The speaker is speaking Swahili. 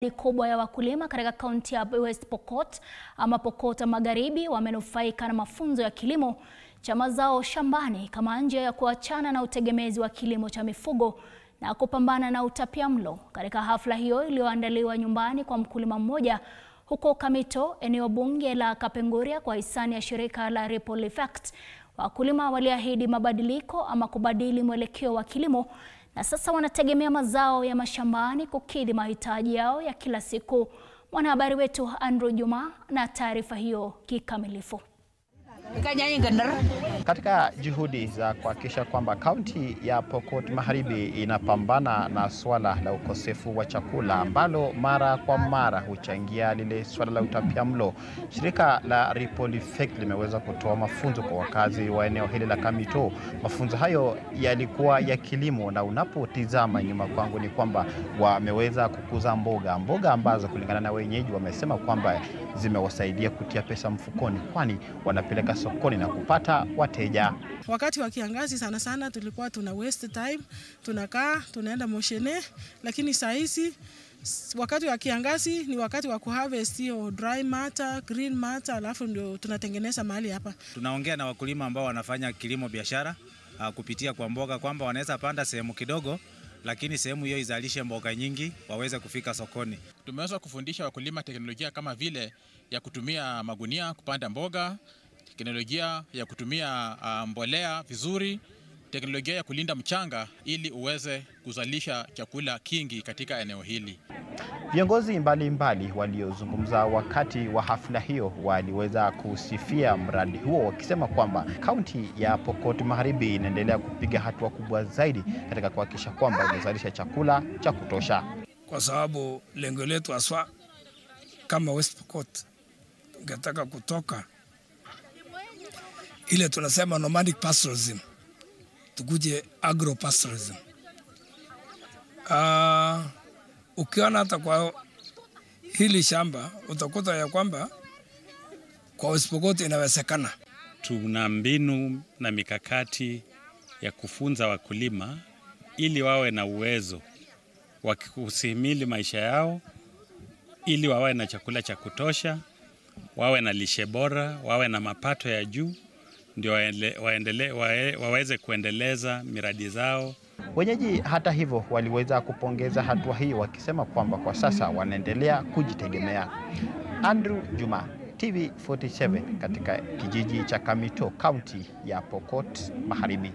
Kubwa ya wakulima katika kaunti ya West Pokot ama Pokot Magharibi wamenufaika na mafunzo ya kilimo cha mazao shambani kama njia ya kuachana na utegemezi wa kilimo cha mifugo na kupambana na utapiamlo. Katika hafla hiyo iliyoandaliwa nyumbani kwa mkulima mmoja huko Kamito, eneo bunge la Kapenguria, kwa hisani ya shirika la Ripple Effect, wakulima waliahidi mabadiliko ama kubadili mwelekeo wa kilimo na sasa wanategemea mazao ya mashambani kukidhi mahitaji yao ya kila siku. Mwanahabari wetu Andrew Juma na taarifa hiyo kikamilifu. Katika juhudi za kuhakikisha kwamba kaunti ya Pokot Magharibi inapambana na swala la ukosefu wa chakula ambalo mara kwa mara huchangia lile swala la utapiamlo, shirika la Ripple Effect limeweza kutoa mafunzo kwa wakazi wa eneo hili la Kamito. Mafunzo hayo yalikuwa ya kilimo, na unapotizama nyuma kwangu ni kwamba wameweza kukuza mboga ambazo kulingana na wenyeji wamesema kwamba zimewasaidia kutia pesa mfukoni, kwani wanapeleka sokoni na kupata wateja. Wakati wa kiangazi sana sana tulikuwa tuna waste time, tunakaa tunaenda moshene, lakini saa hizi wakati wa kiangazi ni wakati wa kuharvest hiyo dry matter, green matter, alafu ndio tunatengeneza mahali hapa. Tunaongea na wakulima ambao wanafanya kilimo biashara kupitia kwa mboga kwamba wanaweza panda sehemu kidogo, lakini sehemu hiyo izalishe mboga nyingi waweze kufika sokoni. Tumeweza kufundisha wakulima teknolojia kama vile ya kutumia magunia kupanda mboga, teknolojia ya kutumia mbolea vizuri, teknolojia ya kulinda mchanga ili uweze kuzalisha chakula kingi katika eneo hili. Viongozi mbalimbali waliozungumza wakati wa hafla hiyo waliweza kusifia mradi huo, wakisema kwamba kaunti ya Pokot Magharibi inaendelea kupiga hatua kubwa zaidi katika kuhakikisha kwamba inazalisha chakula cha kutosha. Kwa sababu lengo letu aswa kama West Pokot tungetaka kutoka ile tunasema nomadic pastoralism tukuje agropastoralism. Ukiona hata kwa hili shamba utakuta ya kwamba kwa West Pokot inawezekana. Tuna mbinu na mikakati ya kufunza wakulima ili wawe na uwezo wa kuhimili maisha yao, ili wawe na chakula cha kutosha, wawe na lishe bora, wawe na mapato ya juu, ndio waweze kuendeleza miradi zao. Wenyeji hata hivyo waliweza kupongeza hatua hii, wakisema kwamba kwa sasa wanaendelea kujitegemea. Andrew Juma, TV47 katika kijiji cha Kamito, kaunti ya Pokot Magharibi.